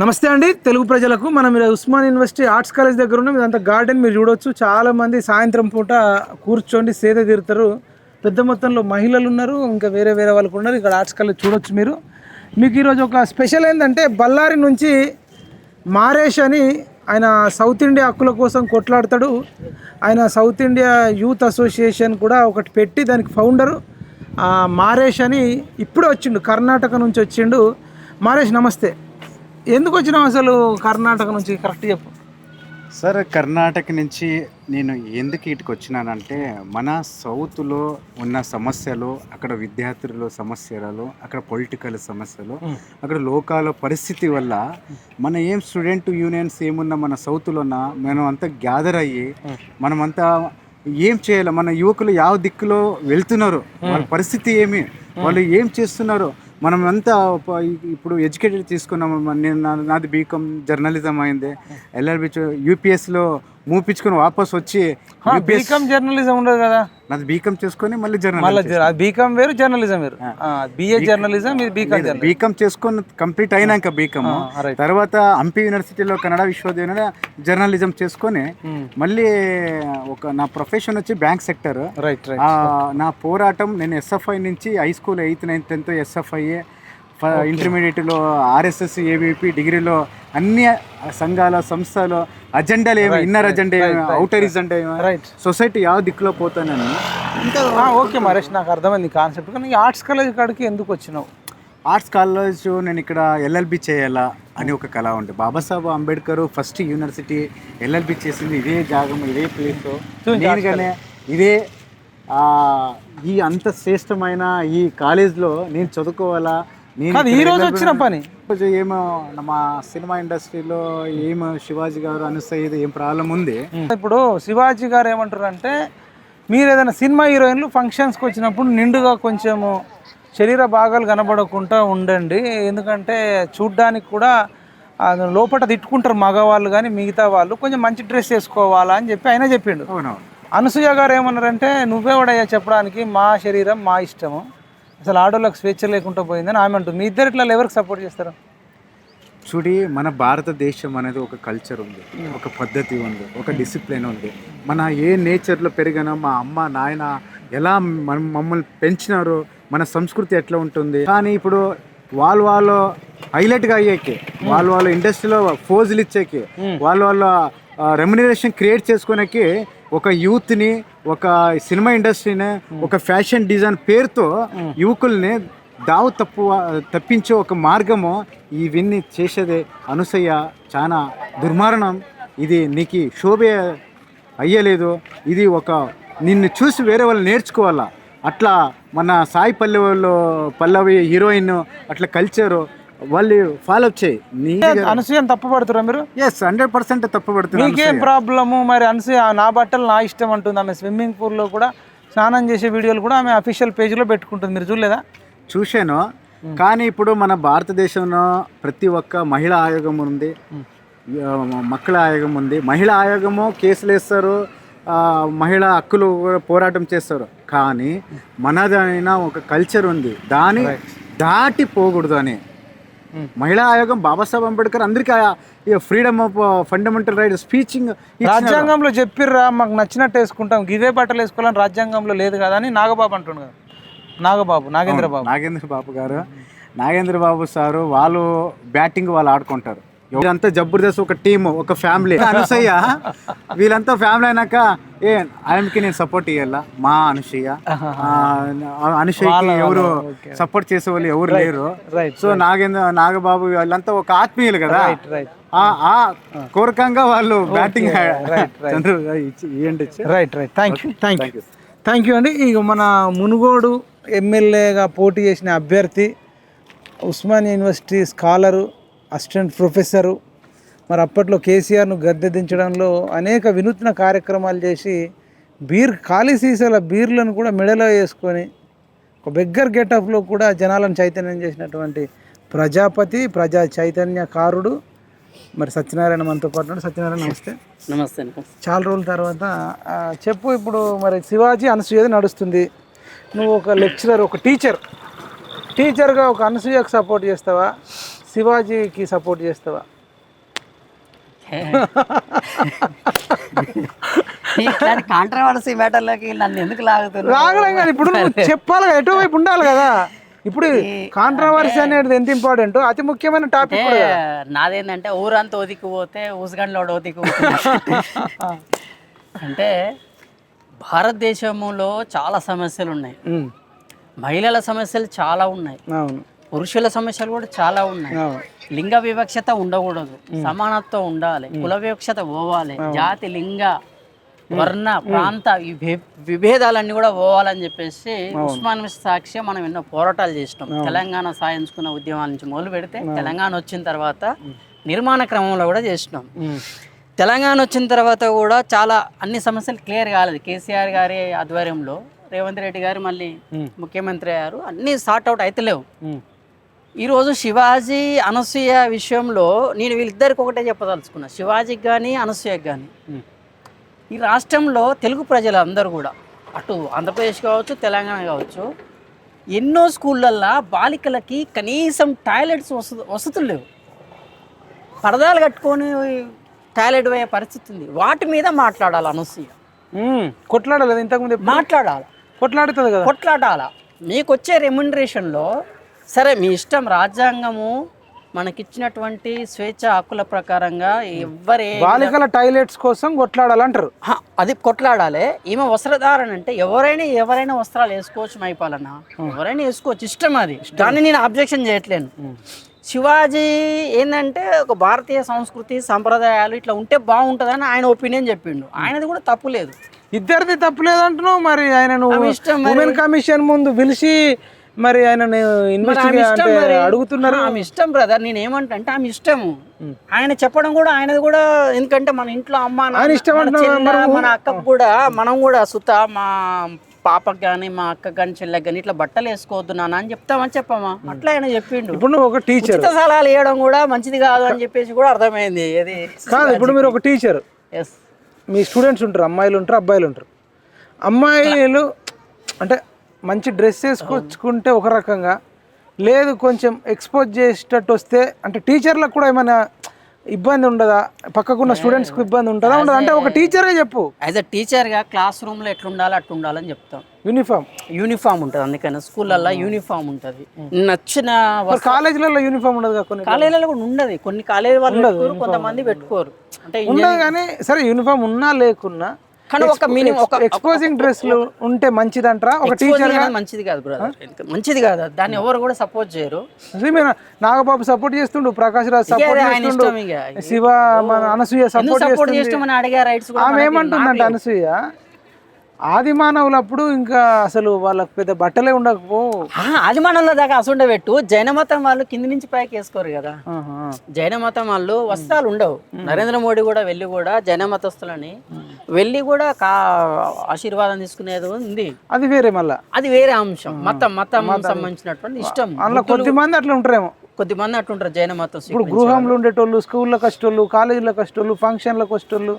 నమస్తే అండి తెలుగు ప్రజలకు. మనం ఉస్మాన్ యూనివర్సిటీ ఆర్ట్స్ కాలేజ్ దగ్గర ఉన్నాం. ఇదంతా గార్డెన్ మీరు చూడొచ్చు. చాలామంది సాయంత్రం పూట కూర్చోండి సేద తీరుతారు. పెద్ద మొత్తంలో మహిళలు ఉన్నారు, ఇంకా వేరే వేరే వాళ్ళు ఉన్నారు. ఇక్కడ ఆర్ట్స్ కాలేజ్ చూడొచ్చు మీరు. మీకు ఈరోజు ఒక స్పెషల్ ఏంటంటే బళ్ళారి నుంచి మారేష్ అని ఆయన సౌత్ ఇండియా హక్కుల కోసం కొట్లాడతాడు. ఆయన సౌత్ ఇండియా యూత్ అసోసియేషన్ కూడా ఒకటి పెట్టి దానికి ఫౌండరు మారేష్ అని ఇప్పుడే వచ్చిండు, కర్ణాటక నుంచి వచ్చిండు. మారేష్ నమస్తే. ఎందుకు వచ్చినావు అసలు కర్ణాటక నుంచి? కరెక్ట్ చెప్పు సార్. కర్ణాటక నుంచి నేను ఎందుకు ఇటుకు వచ్చినానంటే మన సౌత్లో ఉన్న సమస్యలు, అక్కడ విద్యార్థుల సమస్యలు, అక్కడ పొలిటికల్ సమస్యలు, అక్కడ లోకాల పరిస్థితి వల్ల మన ఏం స్టూడెంట్ యూనియన్స్ ఏమున్నా మన సౌత్లో మనం అంతా గ్యాదర్ అయ్యి మనమంతా ఏం చేయాలి, మన యువకులు ಯಾವ దిక్కులో వెళ్తున్నారు, వాళ్ళ పరిస్థితి ఏమి, వాళ్ళు ఏం చేస్తున్నారు, మనం అంతా ఇప్పుడు ఎడ్యుకేటెడ్ తీసుకున్నాము. నేను నాది బీకామ్ జర్నలిజం అయింది, ఎల్ఎల్బి యూపీఎస్లో మూపించుకొని వాపస్ వచ్చి బీకామ్ జర్నలిజం ఉండదు కదా, నాది బీకామ్ చేసుకొని మళ్ళీ జర్నలిజం. బీకామ్ వేరు జర్నలిజం వేరు. బిఏ జర్నలిజం, బీకామ్ చేసుకొని కంప్లీట్ అయినాక బీకామ్ తర్వాత హంపి యూనివర్సిటీలో కన్నడ విశ్వవిద్యాలయంలో జర్నలిజం చేసుకొని మళ్ళీ నా ప్రొఫెషన్ వచ్చి బ్యాంక్ సెక్టర్. నా పోరాటం నేను ఎస్ఎఫ్ఐ నుంచి high school 8th 9th 10th SFI, ఇంటర్మీడియట్లో ఆర్ఎస్ఎస్, ఏబీపీ, డిగ్రీలో అన్ని సంఘాల సంస్థలు అజెండాలు ఏమి, ఇన్నర్ అజెండా ఏమి, అవుటర్ అజెండా ఏమి, సొసైటీ ಯಾವ దిక్కులో పోతానని. ఓకే మరేష్, నాకు అర్థమైంది కాన్సెప్ట్. కానీ ఆర్ట్స్ కాలేజ్ కాడికి ఎందుకు వచ్చినావు? ఆర్ట్స్ కాలేజ్ నేను ఇక్కడ ఎల్ఎల్బి చేయాలా అని ఒక కళ ఉంది. Babasaheb Ambedkar first university LLB చేసింది ఇదే జాగం, ఇదే ప్లేస్. నేనుగానే ఇదే ఈ అంత శ్రేష్టమైన ఈ కాలేజ్లో నేను చదువుకోవాలా. ఈ రోజు వచ్చిన పని ఏమో మా సినిమా ఇండస్ట్రీలో ఏమో శివాజీ గారు అనుసయ్యేది ఏం ప్రాబ్లం ఉంది. ఇప్పుడు శివాజీ గారు ఏమంటారు అంటే, మీరు ఏదైనా సినిమా హీరోయిన్లు ఫంక్షన్స్కి వచ్చినప్పుడు నిండుగా కొంచెము శరీర భాగాలు కనబడకుండా ఉండండి, ఎందుకంటే చూడ్డానికి కూడా లోపల తిట్టుకుంటారు మగవాళ్ళు, కానీ మిగతా వాళ్ళు కొంచెం మంచి డ్రెస్ వేసుకోవాలా అని చెప్పి ఆయన చెప్పిండు. అనసూయ గారు ఏమన్నారంటే, నువ్వే కూడా చెప్పడానికి, మా శరీరం మా ఇష్టము, అసలు ఆడోళ్ళకి స్వేచ్ఛ లేకుండా పోయిందని ఆమె అంటుంది. మీ ఇద్దరు ఇట్లా ఎవరికి సపోర్ట్ చేస్తారు? చూడి, మన భారతదేశం అనేది ఒక కల్చర్ ఉంది, ఒక పద్ధతి ఉంది, ఒక డిసిప్లిన్ ఉంది. మన ఏ నేచర్లో పెరిగినా, మా అమ్మ నాయన ఎలా మమ్మల్ని పెంచినారో, మన సంస్కృతి ఎట్లా ఉంటుంది. కానీ ఇప్పుడు వాళ్ళు హైలైట్గా అయ్యేకి, వాళ్ళు ఇండస్ట్రీలో ఫోజులు ఇచ్చేకి, వాళ్ళ రెమ్యునరేషన్ క్రియేట్ చేసుకునేకి ఒక యూత్ని, ఒక సినిమా ఇండస్ట్రీని, ఒక ఫ్యాషన్ డిజైన్ పేరుతో యువకుల్ని తప్పించే ఒక మార్గము ఇవన్నీ చేసేదే. అనసూయ చాలా దుర్మార్గం. ఇది నీకు శోభ అయ్యలేదు. ఇది ఒక నిన్ను చూసి వేరే వాళ్ళు నేర్చుకోవాలా. అట్లా మన సాయి పల్లవి హీరోయిన్ అట్లా కల్చరు వాళ్ళు ఫాలో చేయి. అనసూయని తప్పుపడుతురా మీరు? ఎస్, 100% తప్పుపడుతున్నారు. మీకేం ప్రాబ్లము మరి? అనసూయ నా బట్టలు నా ఇష్టం అంటుంది. ఆమె స్విమ్మింగ్ పూల్లో కూడా స్నానం చేసే వీడియోలు కూడా ఆమె అఫీషియల్ పేజ్లో పెట్టుకుంటుంది. మీరు చూడలేదా? చూశాను. కానీ ఇప్పుడు మన భారతదేశంలో ప్రతి ఒక్క మహిళా ఆయోగం ఉంది, మక్కల ఆయోగం ఉంది. మహిళా ఆయోగము కేసులు వేస్తారు, మహిళా హక్కులు పోరాటం చేస్తారు. కానీ మనదైనా ఒక కల్చర్ ఉంది, దాన్ని దాటిపోకూడదు అని. మహిళా ఆయోగం బాబాసాహెబ్ అంబేద్కర్ అందరికీ freedom of fundamental right speeching రాజ్యాంగంలో చెప్పిర్రా, మాకు నచ్చినట్టు వేసుకుంటాం, ఇవే బట్టలు వేసుకోవాలని రాజ్యాంగంలో లేదు కదా అని నాగబాబు అంటుండు కదా. నాగేంద్ర బాబు సారు వాళ్ళు బ్యాటింగ్ వాళ్ళు ఆడుకుంటారు. వీళ్ళంతా జబర్దస్త్ ఒక టీము, ఒక ఫ్యామిలీ. అనసూయ వీళ్ళంతా ఫ్యామిలీ అయినాక ఆయనకి నేను సపోర్ట్ ఇవ్వాలా. మా అనసూయకి ఎవరు సపోర్ట్ చేసే వాళ్ళు ఎవరు లేరు. సో నాగబాబు వాళ్ళంతా ఒక ఆత్మీయులు కదా, ఆ కోరకంగా వాళ్ళు బ్యాటింగ్. థ్యాంక్ యూ అండి. ఇక మన మునుగోడు ఎమ్మెల్యేగా పోటీ చేసిన అభ్యర్థి, Osman university scholar, assistant professor, మరి అప్పట్లో కేసీఆర్ను గద్దె దించడంలో అనేక వినూత్న కార్యక్రమాలు చేసి ఖాళీ సీసాల బీర్లను కూడా మెడలో వేసుకొని ఒక బెగ్గర్ గెటప్లో కూడా జనాలను చైతన్యం చేసినటువంటి ప్రజాపతి, ప్రజా చైతన్యకారుడు మరి సత్యనారాయణ మనతో పాటు. సత్యనారాయణ నమస్తే. నమస్తే. చాలా రోజుల తర్వాత చెప్పు, ఇప్పుడు మరి శివాజీ అనసూయ నడుస్తుంది, నువ్వు ఒక లెక్చరర్, ఒక టీచర్గా ఒక అనసూయకు సపోర్ట్ చేస్తావా, శివాజీకి సపోర్ట్ చేస్తావా? ఇట్లాంటి కాంట్రవర్సీ మ్యాటర్లోకి నన్ను ఎందుకు లాగుతున్నారు? రాగడం కానీ ఇప్పుడు నువ్వు చెప్పాలి కదా, ఎటు వైపు ఉండాలి కదా. ఇప్పుడు కాంట్రవర్సీ అనేది ఎంత ఇంపార్టెంట్, అతి ముఖ్యమైన టాపిక్. నాదేంటంటే ఊరంతా ఒదికిపోతే ఊసుగండ్లో ఒదికిపోతుంది. అంటే భారతదేశంలో చాలా సమస్యలు ఉన్నాయి. మహిళల సమస్యలు చాలా ఉన్నాయి, పురుషుల సమస్యలు కూడా చాలా ఉన్నాయి. లింగ వివక్షత ఉండకూడదు, సమానత్వం ఉండాలి, కుల వివక్షత పోవాలి, జాతి లింగ వర్ణ ప్రాంత విభేదాలన్నీ కూడా పోవాలని చెప్పేసి ఉస్మాన్ సాక్షి మనం ఎన్నో పోరాటాలు చేసినాం. తెలంగాణ సాధించుకున్న ఉద్యమాల నుంచి మొదలు పెడితే తెలంగాణ వచ్చిన తర్వాత నిర్మాణ క్రమంలో కూడా చేసినాం. తెలంగాణ వచ్చిన తర్వాత కూడా చాలా అన్ని సమస్యలు క్లియర్ కాలేదు. కేసీఆర్ గారి ఆధ్వర్యంలో రేవంత్ రెడ్డి గారు మళ్ళీ ముఖ్యమంత్రి అయ్యారు, అన్నీ సార్ట్ అవుట్ అయితే లేవు. ఈరోజు శివాజీ అనసూయ విషయంలో నేను వీళ్ళిద్దరికి ఒకటే చెప్పదలుచుకున్నా, శివాజీకి కానీ అనసూయకి కానీ. ఈ రాష్ట్రంలో తెలుగు ప్రజలు అందరూ కూడా అటు ఆంధ్రప్రదేశ్ కావచ్చు తెలంగాణ కావచ్చు, ఎన్నో స్కూళ్ళల్లో బాలికలకి కనీసం టాయిలెట్స్ వసతులు లేవు. పరదాలు కట్టుకొని టాయిలెట్ పోయే పరిస్థితి ఉంది. వాటి మీద మాట్లాడాలి అనసూయ. కొట్లాడాలి, ఇంతకుముందు మాట్లాడాలి, కొట్లాడుతుంది కదా, కొట్లాడాలా. మీకు వచ్చే రెమ్యునరేషన్లో సరే మీ ఇష్టం, రాజ్యాంగము మనకిచ్చినటువంటి స్వేచ్ఛ హక్కుల ప్రకారంగా ఎవరే బాలికల టాయిలెట్స్ కోసం కొట్లాడాలంటారు. అది కొట్లాడాలి. ఈమె వస్త్రధారణ అంటే ఎవరైనా వస్త్రాలు వేసుకోవచ్చు, మైపాలన్న ఎవరైనా వేసుకోవచ్చు, ఇష్టం అది. దాన్ని నేను అబ్జెక్షన్ చేయట్లేను. శివాజీ ఏంటంటే ఒక భారతీయ సంస్కృతి సంప్రదాయాలు ఇట్లా ఉంటే బాగుంటుందని ఆయన ఒపీనియన్ చెప్పిండు. ఆయనది కూడా తప్పు లేదు, ఇద్దరిది తప్పు లేదంటున్నావు. మరి ఆయన ఉమెన్ కమిషన్ ముందు పిలిచి మరి ఆయన అడుగుతున్నారు. ఆమె ఇష్టం బ్రదర్. నేను ఏమంటా అంటే ఆమె ఇష్టము, ఆయన చెప్పడం కూడా ఆయనది కూడా. ఎందుకంటే మన ఇంట్లో అమ్మ మన అక్కకు కూడా మనం కూడా సుత మా పాపకు కానీ మా అక్కకు కానీ చెల్లెకి కానీ ఇట్లా బట్టలు వేసుకోవద్దు నాన్న అని చెప్తామని చెప్పమా, అట్లా ఆయన చెప్పిండు. ఇప్పుడు నువ్వు ఒక టీచర్, ఉచిత సలహాలు ఇవ్వడం కూడా మంచిది కాదు అని చెప్పేసి కూడా అర్థమైంది. అది కాదు. ఇప్పుడు మీరు ఒక టీచర్, మీ స్టూడెంట్స్ ఉంటారు, అమ్మాయిలు ఉంటారు, అబ్బాయిలు ఉంటారు. అమ్మాయిలు అంటే మంచి డ్రెస్ వేసుకొచ్చుకుంటే ఒక రకంగా, లేదు కొంచెం ఎక్స్పోజ్ చేసేటట్టు వస్తే అంటే టీచర్లకు కూడా ఏమైనా ఇబ్బంది ఉండదా? పక్కకున్న స్టూడెంట్స్కి ఇబ్బంది ఉంటుందా? ఉండదు అంటే ఒక టీచరే చెప్పు. యాజ్ అ టీచర్గా క్లాస్ రూమ్లో ఎట్లుండాలి అట్లా ఉండాలని చెప్తాం. యూనిఫామ్ ఉంటుంది, అందుకని స్కూళ్ళల్లో యూనిఫామ్ ఉంటుంది. నచ్చిన కాలేజీలలో యూనిఫామ్ ఉండదు, కొన్ని కాలేజీలలో కూడా ఉండదు. కొన్ని కాలేజీ వాళ్ళు కొంతమంది పెట్టుకోరు. అంటే ఉండదు కానీ సరే యూనిఫామ్ ఉన్నా లేకున్నా కానీ ఒక మినిమం ఒక ఎక్స్పోజింగ్ డ్రెస్లు ఉంటే మంచిదంటారా? ఒక టీచర్ మంచిది కాదు బ్రదర్, మంచిది కాదు. దాన్ని ఎవరు కూడా సపోర్ట్ చేయరు. నాగబాబు సపోర్ట్ చేస్తుండు, ప్రకాష్ రాజ్ సపోర్ట్ చేస్తుండు, శివ అనసూయ సపోర్ట్ చేస్తుండు. అడిగే రైట్స్ ఆమె ఏమంటుందంటే అనసూయ, ఆది మానవులప్పుడు ఇంకా అసలు వాళ్ళకి పెద్ద బట్టలే ఉండకపో. ఆది మానవుల దాకా అసలు పెట్టు. జైన మతం వాళ్ళు కింది నుంచి పైకి వేసుకోరు కదా. జైన మతం వాళ్ళు వస్త్రాలు ఉండవు. నరేంద్ర మోడీ కూడా వెళ్ళి కూడా జైన మతస్థులని వెళ్ళి కూడా ఆశీర్వాదం తీసుకునేది ఉంది. అది వేరే, మళ్ళీ అది వేరే అంశం. మతం సంబంధించినటువంటి ఇష్టం. అందులో కొద్దిమంది అట్లా ఉంటారేమో, కొద్దిమంది అట్లుంటారు జైన మతం. ఇప్పుడు గృహంలో ఉండేటోళ్ళు, స్కూళ్ళకి వచ్చేటోళ్ళు, కాలేజీలకు వచ్చేటోళ్ళు, ఫంక్షన్లకు వచ్చేటోళ్ళు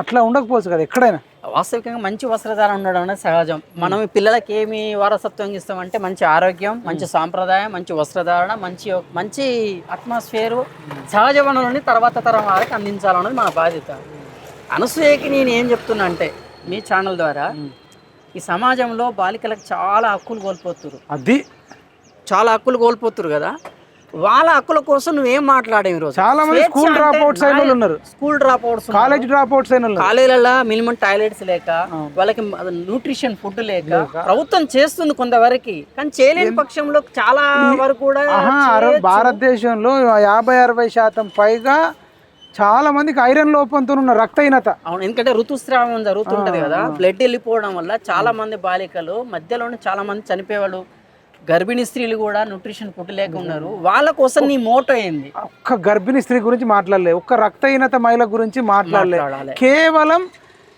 అట్లా ఉండకపోవచ్చు కదా ఎక్కడైనా. వాస్తవికంగా మంచి వస్త్రధారణ ఉండడం అనేది సహజం. మనం పిల్లలకి ఏమి వారసత్వం ఇస్తామంటే మంచి ఆరోగ్యం, మంచి సాంప్రదాయం, మంచి వస్త్రధారణ, మంచి అట్మాస్ఫియర్, సహజ వనరులని తర్వాత తరం వారికి అందించాలన్నది మన బాధ్యత. అనసూయకి నేను ఏం చెప్తున్నా అంటే మీ ఛానల్ ద్వారా ఈ సమాజంలో బాలికలకు చాలా హక్కులు కోల్పోతున్నారు. అది చాలా హక్కులు కోల్పోతున్నారు కదా. వాళ్ళ హక్కుల కోసం నువ్వేం మాట్లాడేవి? రోజు చాలా మంది స్కూల్ డ్రాప్ అవుట్స్ అయిన వాళ్ళు ఉన్నారు, school drop outs, college drop outs అయిన వాళ్ళు. కాలేజీలలో మినిమం టాయిలెట్స్ లేక, వాళ్ళకి న్యూట్రిషన్ ఫుడ్ లేక ప్రభుత్వం చేస్తుంది కొంతవరకు, కానీ చేయలేని పక్షంలో చాలా వరకు కూడా భారతదేశంలో 50-60% పైగా చాలా మందికి ఐరన్ లోపంతో ఉన్న రక్తహీనత. అవును, ఎందుకంటే ఋతుస్రావం జరుగుతుంటది కదా, బ్లడ్ వెళ్ళిపోవడం వల్ల చాలా మంది బాలికలు మధ్యలోనే చాలా మంది చనిపోయేవాళ్ళు. గర్భిణీ స్త్రీలు కూడా న్యూట్రిషన్ ఫుడ్ లేక ఉన్నారు. వాళ్ళ కోసం నీ మోటో ఏంది? ఒక్క గర్భిణీ స్త్రీ గురించి మాట్లాడలే, ఒక్క రక్తహీనత మహిళ గురించి మాట్లాడలే. కేవలం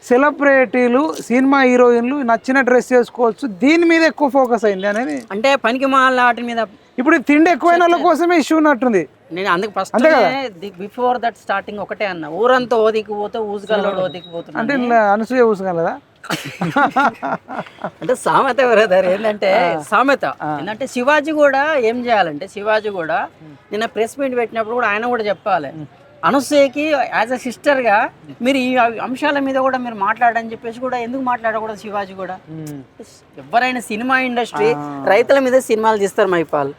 సెలబ్రిటీలు, సినిమా హీరోయిన్లు నచ్చిన డ్రెస్ చేసుకోవచ్చు, దీని మీద ఎక్కువ ఫోకస్ అయింది అనేది. అంటే పనికి మాల వాటి మీద. ఇప్పుడు తిండి ఎక్కువైన వాళ్ళ కోసమే ఇష్యూ ఉన్నట్టుంది. నేను అందుకు ఫస్ట్ బిఫోర్ దట్ స్టార్టింగ్ ఒకటే అన్న, ఊరంతా ఓదికిపోతే ఊసుగల్లో ఓదికిపోతున్నా అంటే అనసూయ ఊసుగలదా? అంటే సామెత బ్రదర్ ఏంటంటే సామెత ఏంటంటే శివాజీ కూడా ఏం చేయాలంటే శివాజీ కూడా నిన్న ప్రెస్ మీట్ పెట్టినప్పుడు కూడా ఆయన కూడా చెప్పాలి అనసూయకి యాజ్ అ సిస్టర్గా మీరు ఈ అంశాల మీద కూడా మీరు మాట్లాడని చెప్పేసి కూడా ఎందుకు మాట్లాడకూడదు శివాజీ కూడా. ఎవరైనా సినిమా ఇండస్ట్రీ రైతుల మీద సినిమాలు తీస్తారు మైపాల్,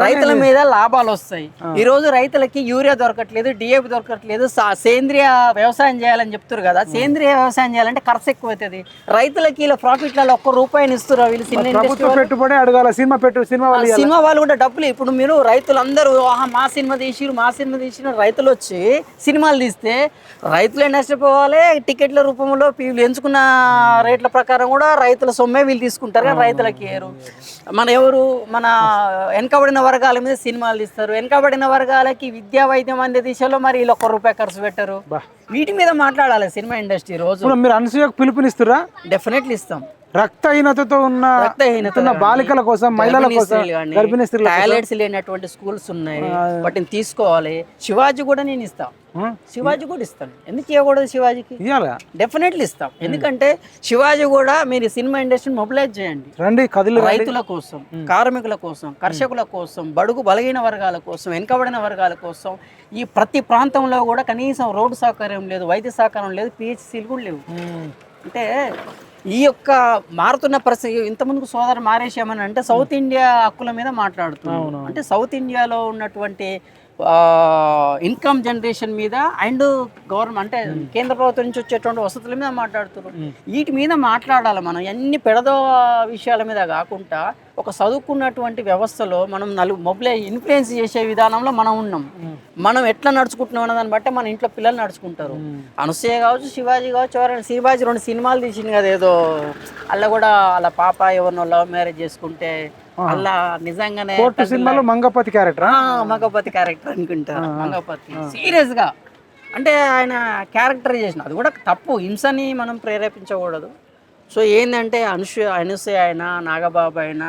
రైతుల మీద లాభాలు వస్తాయి. ఈ రోజు రైతులకి యూరియా దొరకట్లేదు, డిఏపి దొరకట్లేదు, సేంద్రియ వ్యవసాయం చేయాలని చెప్తారు కదా. సేంద్రియ వ్యవసాయం చేయాలంటే ఖర్చు ఎక్కువ అవుతుంది. రైతులకి ఇలా ప్రాఫిట్లలో ₹1 ఇస్తారు వీళ్ళు. పెట్టుబడి అడగాల సినిమా వాళ్ళు కూడా డబ్బులు. ఇప్పుడు మీరు రైతులందరూ మా సినిమా తీసిరు రైతులు వచ్చి సినిమాలు తీస్తే రైతులే నష్టపోవాలి. టికెట్ల రూపంలో వీళ్ళు ఎంచుకున్న రేట్ల ప్రకారం కూడా రైతుల సొమ్మే వీళ్ళు తీసుకుంటారు కానీ రైతులకి ఏరు. మన వెనకబడిన వర్గాల మీద సినిమాలు తీస్తారు. వెనకబడిన వర్గాలకి విద్యా వైద్యం అందే దిశలో మరి వీళ్ళు ₹1 ఖర్చు పెట్టరు. వీటి మీద మాట్లాడాలి సినిమా ఇండస్ట్రీ. రోజు మీరు అనసూయకు పిలుపునిస్తారా? డెఫినెట్లీ ఇస్తాం. రక్తహీనతతో ఉన్న బాలికల కోసం, మహిళల కోసం, గర్భిణీ స్త్రీల టాయిలెట్స్ లేనటువంటి స్కూల్స్ ఉన్నాయి, వాటిని తీసుకోవాలి. శివాజీ కూడా నేను ఇస్తాను, శివాజీ కూడా ఇస్తాను. ఎందుకు ఇవ్వకూడదు? శివాజీకి డెఫినెట్లీ ఇస్తాం. ఎందుకంటే శివాజీ కూడా మీరు సినిమా ఇండస్ట్రీని మొబిలైజ్ చేయండి. రైతుల కోసం, కార్మికుల కోసం, కర్షకుల కోసం, బడుగు బలహీన వర్గాల కోసం, వెనుకబడిన వర్గాల కోసం. ఈ ప్రతి ప్రాంతంలో కూడా కనీసం రోడ్డు సౌకర్యం లేదు, వైద్య సహకారం లేదు, పిహెచ్సీలు కూడా లేవు. అంటే ఈ యొక్క మారుతున్న పరిస్థితి. ఇంతకుముందు సోదరు మారేష్ ఏమని అంటే సౌత్ ఇండియా హక్కుల మీద మాట్లాడుతున్నాం. అంటే సౌత్ ఇండియాలో ఉన్నటువంటి ఇన్కమ్ జనరేషన్ మీద అండ్ గవర్నమెంట్ అంటే కేంద్ర ప్రభుత్వం నుంచి వచ్చేటువంటి వసతుల మీద మాట్లాడుతున్నారు. వీటి మీద మాట్లాడాలి మనం. అన్ని పెడదో విషయాల మీద కాకుండా ఒక చదువుకున్నటువంటి వ్యవస్థలో మనం ఇన్ఫ్లుయెన్స్ చేసే విధానంలో మనం ఉన్నాం. మనం ఎట్లా నడుచుకుంటున్నాం అన్న దాన్ని బట్టి మన ఇంట్లో పిల్లలు నడుచుకుంటారు. అనసూయ కావచ్చు, శివాజీ కావచ్చు, ఎవరైనా. శివాజీ 2 సినిమాలు తీసింది కదా, ఏదో అలా కూడా వాళ్ళ పాప ఎవరినో లవ్ మ్యారేజ్ చేసుకుంటే అలా నిజంగానే సినిమాలో మంగపతి క్యారెక్టర్ అనుకుంటా. మంగపతి సీరియస్ గా అంటే ఆయన క్యారెక్టర్ చేసిన అది కూడా తప్పు. హింసని మనం ప్రేరేపించకూడదు. సో ఏంటంటే అనసూయ అయినా నాగబాబు అయినా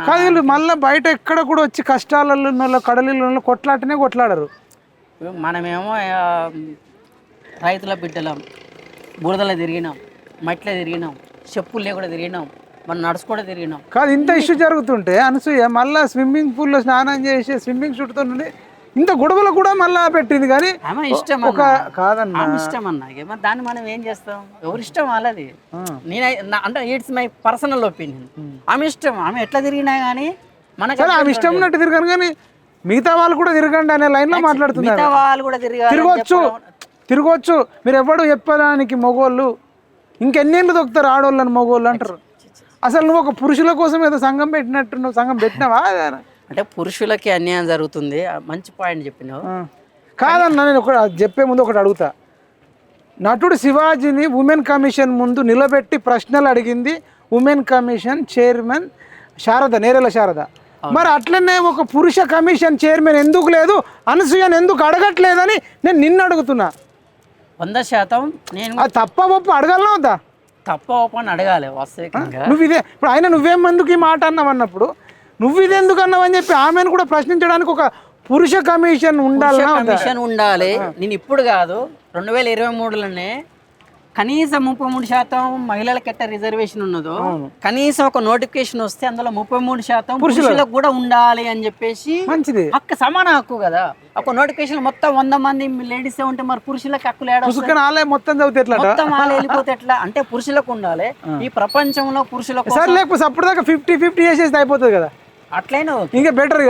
మళ్ళీ బయట ఎక్కడ కూడా వచ్చి కష్టాలలో కడలిలో కొట్లాడరు. మనమేమో రైతుల బిడ్డలం, బురదలో తిరిగినాం, మట్టిలో తిరిగినాం, చెప్పులు లేకుండా తిరిగినాం, మనం నడుచుకుంటూ తిరిగినాం. కాదు, ఇంత ఇష్యూ జరుగుతుంటే అనసూయ మళ్ళీ స్విమ్మింగ్ పూల్లో స్నానం చేసి స్విమ్మింగ్ షూట్తో నుండి ఇంత గొడవలు కూడా మళ్ళీ పెట్టింది. కానీ ఇష్టం కాదన్నా, ఇష్టం అన్నా దాన్ని మనం ఏం చేస్తాం? ఎవరి ఇష్టం వాళ్ళది. అంటే ఇట్స్ మై పర్సనల్ ఒపీనియన్. ఆమె ఇష్టం, ఆమె ఎట్లా తిరిగినా కానీ మనకి ఆమె ఇష్టం ఉన్నట్టు తిరగను. కానీ మిగతా వాళ్ళు కూడా తిరగండి అనే లైన్ లో మాట్లాడుతున్నారు. మిగతా వాళ్ళు కూడా తిరగవచ్చు. మీరు ఎవడు చెప్పడానికి మగోళ్ళు ఇంకెన్నేళ్ళు దొక్కుతారు ఆడోళ్ళని మగోళ్ళు అంటారు. అసలు నువ్వు ఒక పురుషుల కోసం ఏదో సంఘం పెట్టినట్టు నువ్వు సంఘం పెట్టినావా? అంటే పురుషులకి అన్యాయం జరుగుతుంది. మంచి పాయింట్ చెప్పినావు. కాదన్నా, నేను చెప్పే ముందు ఒకటి అడుగుతా. నటుడు శివాజీని ఉమెన్ కమిషన్ ముందు నిలబెట్టి ప్రశ్నలు అడిగింది women commission chairman Nerella Sharada. మరి అట్లనే ఒక పురుష కమిషన్ చైర్మన్ ఎందుకు లేదు, అనసూయను ఎందుకు అడగట్లేదని నేను నిన్ను అడుగుతున్నా. 100% నేను తప్ప ఒప్పు అడగాలనా వద్దా? తప్ప ఒప్పని అడగాలి వాస్తవికంగా. నువ్వు ఇదే ఇప్పుడు ఆయన నువ్వేమందుకు ఈ మాట అన్నావు అన్నప్పుడు నువ్వు ఇది ఎందుకు అన్నావు అని చెప్పి ఆమెను కూడా ప్రశ్నించడానికి ఒక పురుష కమిషన్ ఉండాలి. నేను ఇప్పుడు కాదు, 2023లోనే కనీసం 33% మహిళలకు ఎట్ట రిజర్వేషన్ ఉన్నదో కనీసం ఒక నోటిఫికేషన్ వస్తే అందులో 33% పురుషులకు కూడా ఉండాలి అని చెప్పేసి. మంచిది, హక్కు, సమాన హక్కు కదా. ఒక నోటిఫికేషన్ మొత్తం 100 మంది లేడీస్ ఉంటే మరి పురుషులకు హక్కులు మొత్తం వెళ్ళిపోతే ఎట్లా? అంటే పురుషులకు ఉండాలి. ఈ ప్రపంచంలో పురుషులకు అప్పటిదాకా 50-50 చేసేసి అయిపోతుంది కదా. అట్లయినా ఇంకా బెటర్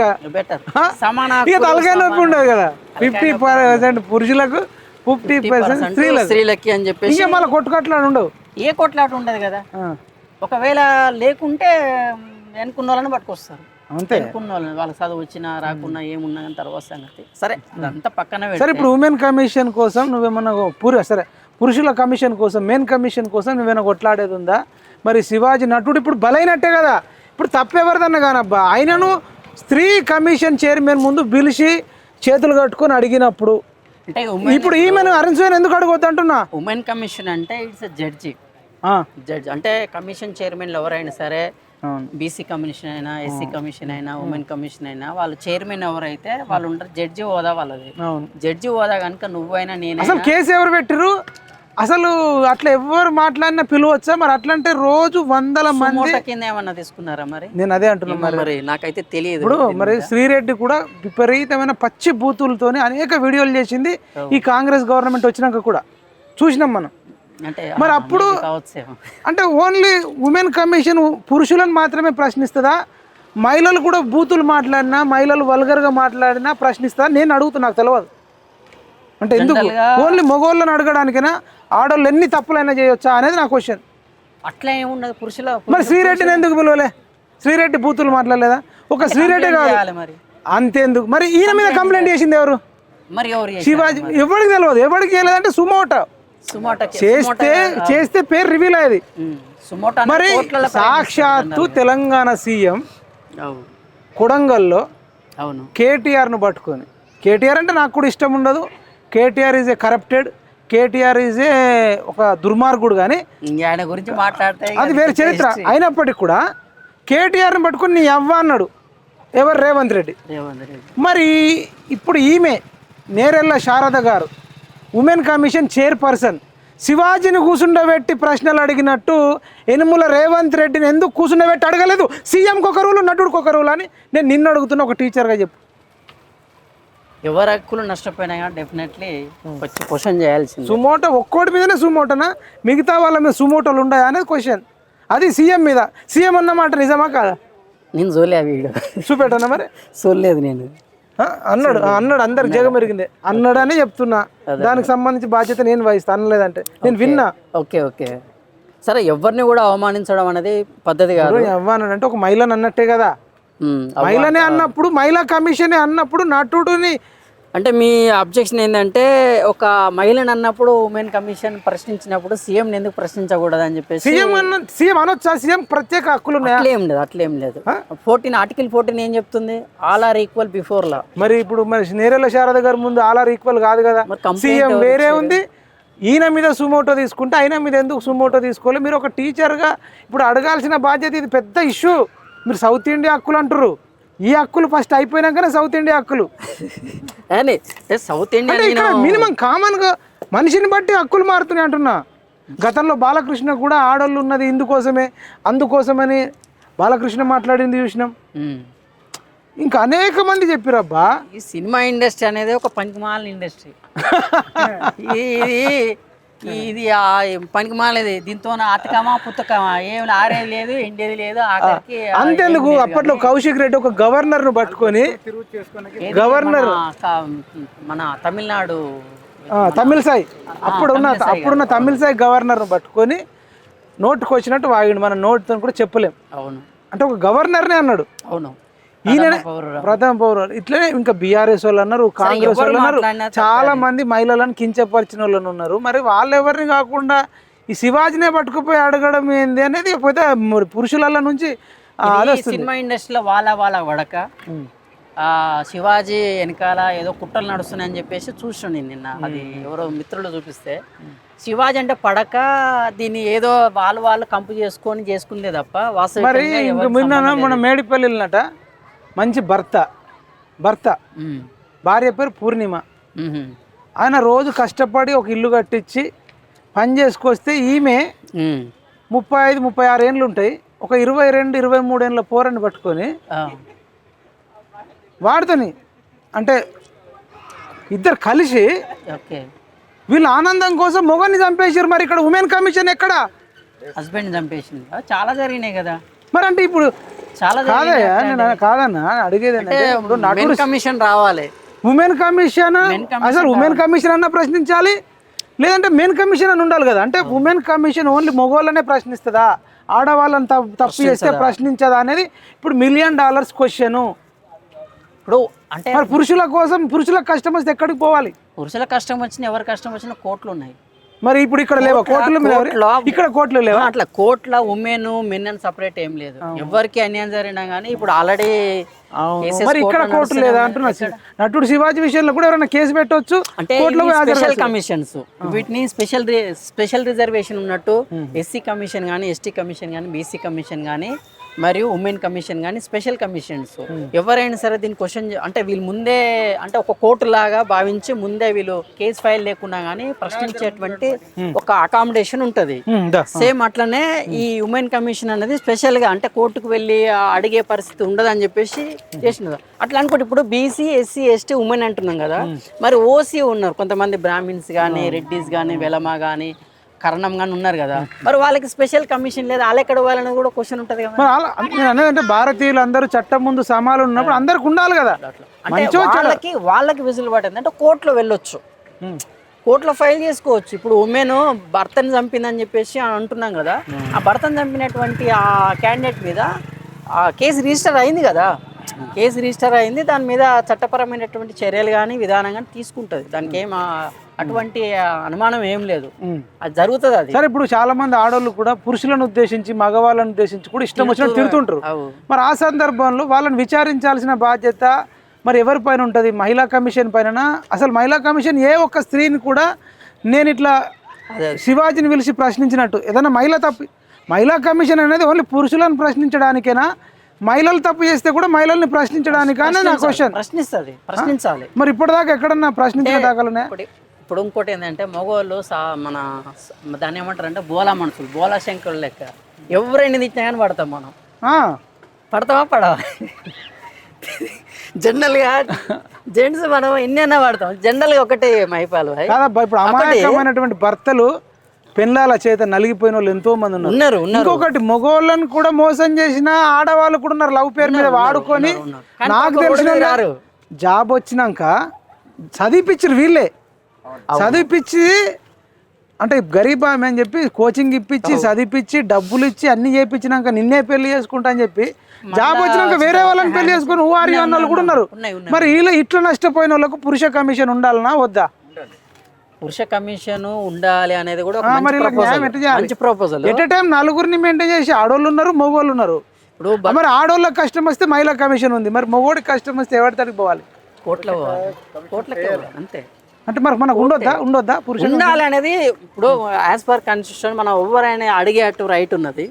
సమాన ఉండదు కదా. 50% పురుషులకు 50% స్త్రీలకి అని చెప్పేసి మళ్ళీ కొట్టుకట్లాడు ఉండవు. ఏ కొట్లాట ఉండదు కదా. ఒకవేళ లేకుంటే వెనుకున్న వాళ్ళని పట్టుకొస్తారు. అంతే, వెనుకున్న వాళ్ళని వాళ్ళ చదువు వచ్చినా రాకున్నా ఏమున్నా కానీ తర్వాత సంగతి. సరే, అదంతా పక్కన. సరే, ఇప్పుడు ఉమెన్ కమిషన్ కోసం నువ్వేమన్నా పురుషుల కమిషన్ కోసం, మెయిన్ కమిషన్ కోసం నువ్వేమైనా కొట్లాడేది ఉందా? మరి శివాజీ నటుడు ఇప్పుడు బలైనట్టే కదా. ఇప్పుడు తప్పెవరిదన్నా కానబ్బా, ఆయనను స్త్రీ కమిషన్ చైర్మన్ ముందు పిలిచి చేతులు కట్టుకొని అడిగినప్పుడు అంటే ఇప్పుడు ఈమెను అనసూయను ఎందుకు అడగొద్దు అంటున్నా? ఉమెన్ కమిషన్ అంటే ఇట్స్ జడ్జి. అంటే కమిషన్ చైర్మన్లు ఎవరైనా సరే, బీసీ కమిషన్ అయినా, ఎస్సీ కమిషన్ అయినా, ఉమెన్ కమిషన్ అయినా, వాళ్ళు చైర్మన్ ఎవరైతే వాళ్ళు ఉంటారు. జడ్జి హోదా వాళ్ళది. జడ్జి హోదా కనుక నువ్వైనా నేను అసలు కేసు ఎవరు పెట్టిరు? అసలు అట్లా ఎవరు మాట్లాడినా పిలవచ్చా మరి? అట్లా అంటే రోజు వందల మంది సుమోటో కింద ఏమన్నా తీసుకున్నారా మరి? నేను అదే అంటున్నా. మరి నాకైతే తెలియదు. ఇప్పుడు మరి శ్రీరెడ్డి కూడా విపరీతమైన పచ్చి బూతులతోని అనేక వీడియోలు చేసింది ఈ కాంగ్రెస్ గవర్నమెంట్ వచ్చినాక కూడా చూసినాం మనం. అంటే మరి అప్పుడు కావచ్చేమో. అంటే ఓన్లీ ఉమెన్ కమిషన్ పురుషులను మాత్రమే ప్రశ్నిస్తుందా, మహిళలు కూడా బూతులు మాట్లాడినా, మహిళలు వల్గర్గా మాట్లాడినా ప్రశ్నిస్తుందా? నేను అడుగుతున్నా, నాకు తెలియదు. అంటే ఎందుకు ఓన్లీ మగవాళ్ళని అడగడానికైనా ఆడవాళ్ళు ఎన్ని తప్పులైనా చేయొచ్చా అనేది నా క్వశ్చన్. అట్లా ఏముండదు పురుషుల. మరి శ్రీరెడ్డిని ఎందుకు పిలవలే? శ్రీరెడ్డి బూతులు మాట్లాడలేదా? ఒక శ్రీరెడ్డి కాదు మరి అంతేందుకు? మరి ఈయన మీద కంప్లైంట్ చేసింది ఎవరు? మరి ఎవరు? శివాజీ. ఎవరికి తెలియదు, ఎవరికి చేయలేదంటే సుమోటో చేస్తే పేరు రివీల్ అయ్యేది. మరి సాక్షాత్తు తెలంగాణ సీఎం కొడంగల్లో కేటీఆర్ను పట్టుకొని, కేటీఆర్ అంటే నాకు కూడా ఇష్టం ఉండదు, KTR is a corrupted, KTR is a ఒక దుర్మార్గుడు, కానీ ఆయన గురించి మాట్లాడితే అది వేరే చరిత్ర. అయినప్పటికీ కూడా కేటీఆర్ని పట్టుకొని నీ అవ్వ అన్నాడు ఎవరు? రేవంత్ రెడ్డి. మరి ఇప్పుడు ఈమె నేరెళ్ళ శారద గారు ఉమెన్ కమిషన్ చైర్పర్సన్ శివాజీని కూర్చుండబెట్టి ప్రశ్నలు అడిగినట్టు యనుమల రేవంత్ రెడ్డిని ఎందుకు కూర్చుండబెట్టి అడగలేదు? సీఎంకి ఒక రూలు, నటుడికి ఒక రూలు అని నేను నిన్ను అడుగుతున్నా, ఒక టీచర్గా చెప్పు. ఎవరి హక్కులు నష్టపోయినా కానీ డెఫినెట్లీ వచ్చి క్వశ్చన్ చేయాల్సింది. సుమోటో ఒక్కోటి మీదనే సుమోటోనా, మిగతా వాళ్ళ మీద సుమోటోలు ఉన్నాయా అనేది క్వశ్చన్. అది సీఎం మీద. సీఎం అన్నమాట నిజమా కాదా? నేను చూడలే వీడియో, చూపెట్టనా మరి? చూడలేదు నేను. అన్నాడు అందరికి జగం పెరిగింది అన్నాడు అని చెప్తున్నా. దానికి సంబంధించి బాధ్యత నేను వహిస్తా, అనలేదంటే నేను విన్నా. ఓకే ఓకే సరే, ఎవరిని కూడా అవమానించడం అనేది పద్ధతి కాదు. అవ్వానంటే అంటే ఒక మహిళను అన్నట్టే కదా. మహిళనే అన్నప్పుడు, మహిళా కమిషన్ అన్నప్పుడు నటుడిని అంటే మీ అబ్జెక్షన్ ఏంటంటే ఒక మహిళను అన్నప్పుడు ఉమెన్ కమిషన్ ప్రశ్నించినప్పుడు సీఎం ఎందుకు ప్రశ్నించకూడదు అని చెప్పేసి. సీఎం అనొచ్చా? సీఎం ప్రత్యేక హక్కులు అట్లేం లేదు. 14 ఆర్టికల్ 14 ఏం చెప్తుంది? All are equal before law. మరి ఇప్పుడు మరి నేరెళ్ళ శారద గారి ముందు ఆల్ ఆర్ ఈక్వల్ కాదు కదా, సీఎం వేరే ఉంది. ఈయన మీద సుమోటో తీసుకుంటే ఆయన మీద ఎందుకు సుమోటో తీసుకోవాలి? మీరు ఒక టీచర్గా ఇప్పుడు అడగాల్సిన బాధ్యత. ఇది పెద్ద ఇష్యూ. మీరు సౌత్ ఇండియా హక్కులు అంటారు, ఈ హక్కులు ఫస్ట్ అయిపోయినాకనే సౌత్ ఇండియా హక్కులు. సౌత్ ఇండియా మినిమం కామన్గా మనిషిని బట్టి హక్కులు మారుతున్నాయి అంటున్నా. గతంలో బాలకృష్ణ కూడా ఆడోళ్ళు ఉన్నది ఇందుకోసమే, అందుకోసమని బాలకృష్ణ మాట్లాడింది చూసినాం. ఇంకా అనేక మంది చెప్పారబ్బా. ఈ సినిమా ఇండస్ట్రీ అనేది ఒక పనికిమాల ఇండస్ట్రీ. ఇది పనికిమాలేది. దీంతో అతకమా పుత్తకమా ఏం ఆరేది లేదు, ఎండేది లేదు. అంతేందుకు అప్పట్లో కౌశిక్ రెడ్డి ఒక గవర్నర్ ను పట్టుకొని, గవర్నర్ మన తమిళనాడు తమిళసాయి అప్పుడున్న తమిళసాయి గవర్నర్ ను పట్టుకొని నోటుకు వచ్చినట్టు వాగిండు. మన నోటుతో కూడా చెప్పలేం. అవును, అంటే ఒక గవర్నర్నే అన్నాడు. అవును, ఈయన ప్రథమ పౌరులు. ఇట్లనే ఇంకా బీఆర్ఎస్ వాళ్ళు అన్నారు, కాంగ్రెస్ వాళ్ళు అన్నారు, చాలా మంది మహిళలను కించపరిచిన వాళ్ళు ఉన్నారు. మరి వాళ్ళెవరిని కాకుండా ఈ శివాజీనే పట్టుకుపోయి అడగడం ఏంది అనేది పోతే పురుషుల నుంచి సినిమా ఇండస్ట్రీలో వాళ్ళ వడక శివాజీ వెనకాల ఏదో కుట్రలు నడుస్తున్నాయని చెప్పేసి చూస్తుండే నిన్న. అది ఎవరో మిత్రులు చూపిస్తే శివాజీ అంటే పడక దీన్ని ఏదో వాళ్ళు కంపు చేసుకుందే తప్ప వాస్తవంగా మన మేడిపల్లి వెళ్ళినట మంచి భర్త భార్య పేరు పూర్ణిమ. ఆయన రోజు కష్టపడి ఒక ఇల్లు కట్టించి పని చేసుకొస్తే ఈమె 35-36 ఏళ్ళు ఉంటాయి, ఒక 22-23 ఏళ్ళ పోరని పట్టుకొని వాడుతని అంటే ఇద్దరు కలిసి వీళ్ళ ఆనందం కోసం మొగన్ని చంపేసారు. మరి ఇక్కడ ఉమెన్ కమిషన్ ఎక్కడ? హస్బెండ్ చంపేసింది. చాలా జరిగినాయి కదా. మరి అంటే ఇప్పుడు చాలా కాదన్నా అడిగేది ఇప్పుడు కమిషన్ రావాలి. ఉమెన్ కమిషన్ అసలు ఉమెన్ కమిషన్ అన్న ప్రశ్నించాలి, లేదంటే మెన్ కమిషన్ అని ఉండాలి కదా. అంటే ఉమెన్ కమిషన్ ఓన్లీ మగవాళ్ళనే ప్రశ్నిస్తుందా, ఆడవాళ్ళని తప్పు చేస్తే ప్రశ్నించదా అనేది ఇప్పుడు $1 మిలియన్ క్వశ్చన్. ఇప్పుడు అంటే పురుషుల కోసం పురుషులకు కష్టం వస్తే ఎక్కడికి పోవాలి? పురుషుల కష్టం వచ్చినా ఎవరి కష్టం వచ్చినా కోర్టులు ఉన్నాయి. మరి ఇప్పుడు ఇక్కడ లేవా కోర్టులు? ఇక్కడ కోర్టులు లేవా? అట్లా కోర్టులో ఉమెన్ మెన్ అని సపరేట్ ఏం లేదు. ఎవరికి అన్యాయం జరిగినా కానీ ఇప్పుడు ఆల్రెడీ మరి ఇక్కడ కోర్టు లేదా అంటున్నా. నటుడు శివాజీ విషయంలో కూడా ఎవరైనా కేసు పెట్టవచ్చు అంటే స్పెషల్ కమిషన్స్. వీటిని స్పెషల్ రిజర్వేషన్ ఉన్నట్టు ఎస్సీ కమిషన్ కానీ, ఎస్టీ కమిషన్ కానీ, బీసీ కమిషన్ కానీ మరియు ఉమెన్ కమిషన్ కానీ స్పెషల్ కమిషన్స్ ఎవరైనా సరే దీని క్వశ్చన్ అంటే వీళ్ళు ముందే అంటే ఒక కోర్టు లాగా భావించి ముందే వీళ్ళు కేసు ఫైల్ లేకున్నా కానీ ప్రశ్నించేటువంటి ఒక అకామిడేషన్ ఉంటుంది. సేమ్ అట్లనే ఈ ఉమెన్ కమిషన్ అనేది స్పెషల్ గా అంటే కోర్టుకు వెళ్ళి అడిగే పరిస్థితి ఉండదు అని చెప్పేసి చేసినది. అట్లా అనుకోండి ఇప్పుడు బీసీ ఎస్సీ ఎస్టీ ఉమెన్ అంటున్నాం కదా, మరి ఓసీ ఉన్నారు కొంతమంది బ్రాహ్మిన్స్ కానీ రెడ్డిస్ కానీ వెలమ కానీ కరణం కానీ ఉన్నారు కదా, మరి వాళ్ళకి స్పెషల్ కమిషన్ లేదా వాళ్ళు ఎక్కడ పోవాలనేది కూడా క్వశ్చన్ ఉంటుంది కదా. నేను అనేది భారతీయులు అందరూ చట్టం ముందు సమాలు ఉన్నప్పుడు అందరికి ఉండాలి కదా. అంటే వాళ్ళకి వెసులుబాటు ఏంటంటే కోర్టులో వెళ్ళొచ్చు, కోర్టులో ఫైల్ చేసుకోవచ్చు. ఇప్పుడు ఉమెన్ భర్తని చంపిందని చెప్పేసి అంటున్నాం కదా, ఆ భర్తను చంపినటువంటి ఆ క్యాండిడేట్ మీద ఆ కేసు రిజిస్టర్ అయింది కదా, కేసు రిజిస్టర్ అయింది, దాని మీద చట్టపరమైనటువంటి చర్యలు కానీ విధానం కానీ తీసుకుంటుంది. దానికి ఏం అటువంటి అనుమానం ఏం లేదు, అది జరుగుతుంది. అది సరే, ఇప్పుడు చాలా మంది ఆడవాళ్ళు కూడా పురుషులను ఉద్దేశించి మగవాళ్ళని ఉద్దేశించి కూడా ఇష్టం వచ్చినట్టు తిడుతుంటారు. మరి ఆ సందర్భంలో వాళ్ళని విచారించాల్సిన బాధ్యత మరి ఎవరిపైన ఉంటుంది? మహిళా కమిషన్ పైన. అసలు మహిళా కమిషన్ ఏ ఒక్క స్త్రీని కూడా నేను ఇట్లా శివాజీని పిలిచి ప్రశ్నించినట్టు ఏదైనా మహిళా కమిషన్ అనేది ఓన్లీ పురుషులను ప్రశ్నించడానికేనా? మహిళలు తప్పు చేస్తే కూడా మహిళల్ని ప్రశ్నించడానికనే నా క్వశ్చన్. ప్రశ్నించాలి. మరి ఇప్పటిదాకా ఎక్కడన్నా ప్రశ్నించే దాఖలునే? ఇప్పుడు ఇంకోటి ఏంటంటే మగవాళ్ళు మన దాన్ని ఏమంటారు అంటే బోలా మనుషులు, బోలా శంకరులు లెక్క ఎవరైనా తిట్టినా కానీ పడతాం మనం. పడతావా పడవా? జనరల్గా జెంట్స్ మనం ఎన్నైనా పడతాం, జనరల్గా ఒకటే మైపాలు కాదబ్బా. ఇప్పుడు అమాయకమైనటువంటి భర్తలు పెళ్ళాల చేత నలిగిపోయిన వాళ్ళు ఎంతో మంది ఉన్నారు. ఇంకొకటి మగవాళ్ళని కూడా మోసం చేసిన ఆడవాళ్ళు కూడా ఉన్నారు, లవ్ పేరు మీద వాడుకొని. నాకు తెలిసిన జాబ్ వచ్చినాక చదివిపించారు వీళ్ళే, చదివిపించి అంటే గరీబ్ ఆమె అని చెప్పి కోచింగ్ ఇప్పించి చదివిపించి డబ్బులు ఇచ్చి అన్ని చేయించినాక నిన్నే పెళ్లి చేసుకుంటా అని చెప్పి జాబ్ వచ్చినాక వేరే వాళ్ళని పెళ్లి చేసుకుని ఊఆరి అన్న వాళ్ళు కూడా ఉన్నారు. మరి వీళ్ళు ఇట్లా నష్టపోయిన వాళ్ళకు పురుష కమిషన్ ఉండాలనా వద్దా? పురుష కమిషన్ ఉండాలి అనేది కూడా మంచి ప్రపోజల్. ఎట్ ఏ టైం నలుగురిని మెయింటైన్ చేసి ఆడోళ్ళు ఉన్నారు, మగవాళ్ళు ఉన్నారు. ఇప్పుడు మరి ఆడోళ్ళకి కష్టం వస్తే మహిళా కమిషన్ ఉంది, మరి మగోడికి కష్టం వస్తే ఎవరి తడికి పోవాలి? కోట్ల అంతే. అంటే మరి మనకు ఉండొద్దా పురుష ఉండాలి అనేది? ఇప్పుడు యాజ్ పర్ కాన్స్టిట్యూషన్ మనం ఎవరైనా అడిగేట్టు రైట్ ఉన్నది.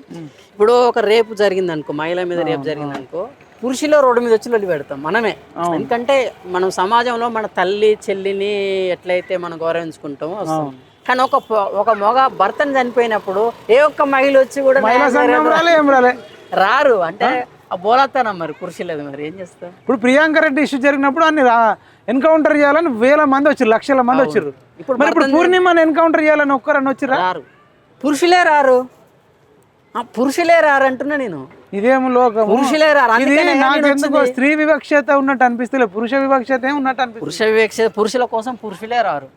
ఇప్పుడు ఒక రేపు జరిగింది అనుకో, మహిళ మీద రేపు జరిగింది అనుకో, పురుషులు రోడ్డు మీద వచ్చి లొల్లి పెడతాం మనమే. ఎందుకంటే మనం సమాజంలో మన తల్లి చెల్లిని ఎట్లయితే మనం గౌరవించుకుంటామో వస్తాం. కానీ ఒక మగ భర్తను చనిపోయినప్పుడు ఏ ఒక్క మహిళ వచ్చి కూడా రారు అంటే ఆ బోలాతానం మరి పురుషులేదు. మరి ఏం చేస్తాం? ఇప్పుడు ప్రియాంక రెడ్డి ఇష్యూ జరిగినప్పుడు అన్ని ఎన్కౌంటర్ చేయాలని వేల మంది వచ్చారు, లక్షల మంది వచ్చారు. ఇప్పుడు పూర్ణిమని ఎన్కౌంటర్ చేయాలని ఒక్కరని వచ్చారు? పురుషులే రారు, పురుషులే రారు అంటున్నా నేను. ఇదేం లోకం, పురుషులే రారు. నాకెందుకో స్త్రీ వివక్షత ఉన్నట్టు అనిపిస్తలే, పురుష వివక్షత ఉన్నట్టు అనిపిస్తుంది. పురుష వివక్షత, పురుషుల కోసం పురుషులే రారు.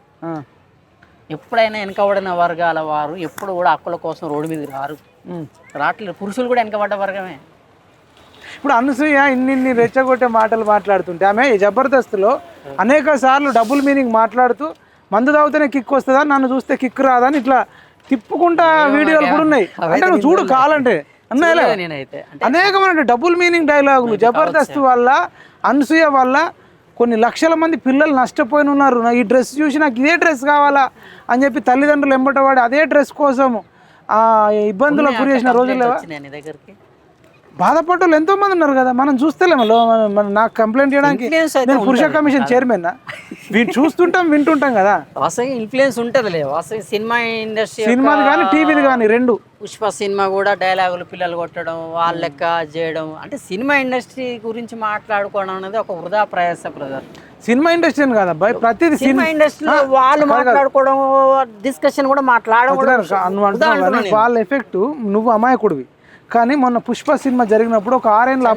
ఎప్పుడైనా వెనకబడిన వర్గాల వారు ఎప్పుడు కూడా హక్కుల కోసం రోడ్డు మీద రావట్లేదు. పురుషులు కూడా వెనకబడ్డ వర్గమే. ఇప్పుడు అనసూయ ఇన్ని రెచ్చగొట్టే మాటలు మాట్లాడుతుంటే ఆమె జబర్దస్త్లో అనేక సార్లు డబుల్ మీనింగ్ మాట్లాడుతూ మందు తాగితేనే కిక్ వస్తుందా, నన్ను చూస్తే కిక్ రాదని ఇట్లా తిప్పుకుంటా వీడియోలు కూడా ఉన్నాయి. అంటే నువ్వు చూడు కావాలంటే అన్నాయిలే అనేకమైన డబుల్ మీనింగ్ డైలాగులు. జబర్దస్త్ వల్ల అనసూయ వల్ల కొన్ని లక్షల మంది పిల్లలు నష్టపోయి ఉన్నారు. ఈ డ్రెస్ చూసి నాకు ఇదే డ్రెస్ కావాలా అని చెప్పి తల్లిదండ్రులు ఎంబటవాడి అదే డ్రెస్ కోసం ఇబ్బందులకు గురి చేసిన రోజుల్లో బాధపడ్డోళ్ళు ఎంతో మంది ఉన్నారు కదా. మనం చూస్తలేము. నాకు కంప్లైంట్ చేయడానికి నేను పురుష కమిషన్ చైర్మన్, వీటి చూస్తుంటాం వింటుంటాం కదా. వాస్తవంగా ఇన్ఫ్లుయెన్స్ ఉంటుందిలే. వాస్తవంగా సినిమా ఇండస్ట్రీ, సినిమాది కానీ టీవీది కానీ రెండు. పుష్ప సినిమా కూడా డైలాగులు పిల్లలు కొట్టడం, వాళ్ళ లెక్క చేయడం, అంటే సినిమా ఇండస్ట్రీ గురించి మాట్లాడుకోవడం అనేది ఒక వృధా ప్రయాస బ్రదర్. సినిమా ఇండస్ట్రీ అని కదా అబ్బాయి, ప్రతిదీ సినిమా ఇండస్ట్రీలో వాళ్ళు మాట్లాడుకోవడం, డిస్కషన్ కూడా మాట్లాడకూడదు. వాళ్ళ ఎఫెక్ట్. నువ్వు అమాయకుడివి కానీ మొన్న పుష్ప సినిమా జరిగినప్పుడు ఒక 6 ఏళ్ళ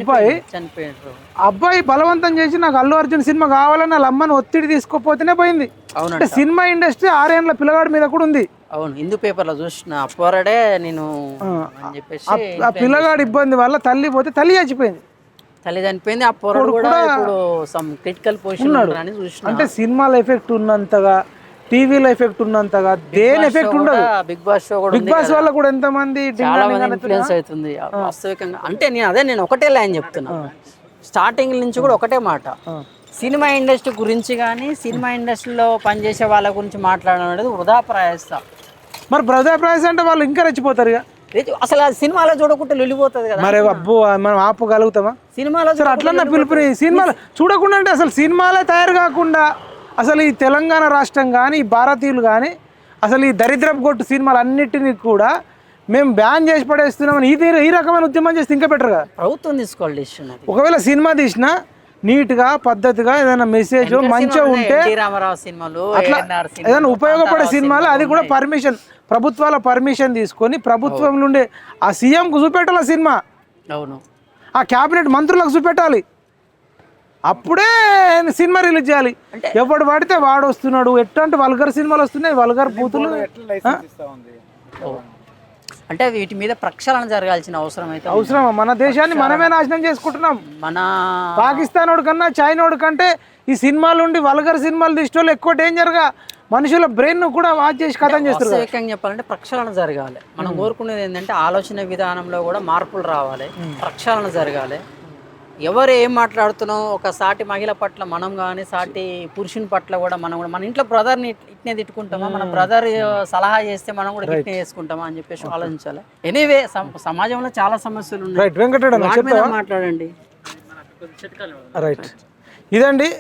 అబ్బాయి బలవంతం చేసి నాకు అల్లు అర్జున్ సినిమా కావాలని వాళ్ళ అమ్మని ఒత్తిడి తీసుకోపోతేనే పోయింది. అంటే సినిమా ఇండస్ట్రీ 6 ఏళ్ళ పిల్లగాడి మీద కూడా ఉంది. అవును, హిందూ పేపర్లో చూసిన అప్పవరడే నేను చెప్పేసి ఆ పిల్లగాడి ఇబ్బంది వల్ల తల్లి పోతే తల్లి చచ్చిపోయింది. తల్లి చనిపోయింది. ఆ పోరాడు కూడా ఇప్పుడు సమ్ క్రిటికల్ పొజిషన్ అని చూసిన. అంటే సినిమాల ఎఫెక్ట్ ఉన్నంతగా టీవీలో ఎఫెక్ట్ ఉన్నంతగా దేని ఎఫెక్ట్ ఉండదు. బిగ్ బాస్ షో కూడా, బిగ్ బాస్ వల్ల కూడా ఎంత మంది ఇన్ఫ్లుయెన్స్ అవుతుంది వాస్తవికంగా. అంటే నేను ఒకటే లైన్ చెప్తున్నా, స్టార్టింగ్ నుంచి కూడా ఒకటే మాట. సినిమా ఇండస్ట్రీ గురించి కానీ సినిమా ఇండస్ట్రీలో పనిచేసే వాళ్ళ గురించి మాట్లాడడం అనేది వృధా ప్రయాస. మరి వృధా ప్రయాస అంటే వాళ్ళు ఇంకా రెచ్చిపోతారు. అసలు ఆ సినిమాలో చూడకుండా వెళ్ళిపోతుంది కదా. మరి అబ్బో మనం ఆపగలుగుతామా? సినిమాలో సార్ అట్లన్నా పిలుపుని సినిమాలు చూడకుండా అంటే అసలు సినిమాలే తయారు కాకుండా అసలు ఈ తెలంగాణ రాష్ట్రం కానీ ఈ భారతీయులు కానీ అసలు ఈ దరిద్రపు కొట్టు సినిమాలు అన్నిటినీ కూడా మేము బ్యాన్ చేసి పడేస్తున్నామని ఈ రకమైన ఉద్యమం చేస్తే ఇంకా బెటర్ కదా. ప్రభుత్వం తీసుకోవాలి డిసిషన్. ఒకవేళ సినిమా తీసినా నీట్గా పద్ధతిగా ఏదైనా మెసేజ్ మంచిగా ఉంటే రామారావు సినిమాలు అట్లా ఏదైనా ఉపయోగపడే సినిమాలు అది కూడా పర్మిషన్ ప్రభుత్వాల పర్మిషన్ తీసుకొని ప్రభుత్వం నుండి ఆ సీఎంకు చూపెట్టాలి ఆ సినిమా. అవును, ఆ క్యాబినెట్ మంత్రులకు చూపెట్టాలి. అప్పుడే సినిమా రిలీజ్ చేయాలి. ఎవడు పడితే వాడు వస్తున్నాడు, ఎట్లాంటి వల్గర్ సినిమాలు వస్తున్నాయి, వల్గర్ బూతులు. అంటే వీటి మీద ప్రక్షాళన జరగాల్సిన అవసరం అయితే అవసరమా? మన దేశాన్ని మనమే నాశనం చేసుకుంటున్నాం. మన పాకిస్తాన్ వాడు కన్నా చైనా కంటే ఈ సినిమాలు ఉండి వల్గర్ సినిమాలు తీసుకోవాలి ఎక్కువ డేంజర్గా మనుషుల బ్రెయిన్ కూడా వాచ్ చేసి కథం చేస్తారు. వాస్తవికంగా చెప్పాలంటే ప్రక్షాళన జరగాలి. మనం కోరుకునేది ఏంటంటే ఆలోచన విధానంలో కూడా మార్పులు రావాలి, ప్రక్షాళన జరగాలి. ఎవరు ఏం మాట్లాడుతున్నాం, ఒక సాటి మహిళ పట్ల మనం కానీ సాటి పురుషుని పట్ల కూడా మనం కూడా మన ఇంట్లో బ్రదర్ని ఇట్నే తిట్టుకుంటామా, మన బ్రదర్ సలహా చేస్తే మనం కూడా ఇట్నే చేసుకుంటామా అని చెప్పేసి ఆలోచించాలి. ఎనీవే సమాజంలో చాలా సమస్యలు ఉన్నాయి, మాట్లాడండి. రైట్, ఇదండి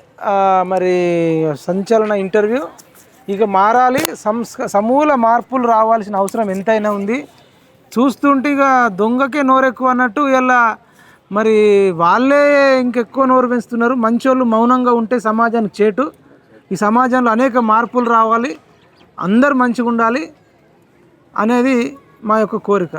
మరి సంచలన ఇంటర్వ్యూ. ఇక మారాలి, సమూల మార్పులు రావాల్సిన అవసరం ఎంతైనా ఉంది. చూస్తుంటే ఇక దొంగకే నోరెక్కువ అన్నట్టు ఇలా మరి వాళ్ళే ఇంకెక్కువ నోరు పెంచుతున్నారు. మంచోళ్ళు మౌనంగా ఉంటే సమాజానికి చేటు. ఈ సమాజంలో అనేక మార్పులు రావాలి, అందరు మంచిగా ఉండాలి అనేది మా యొక్క కోరిక.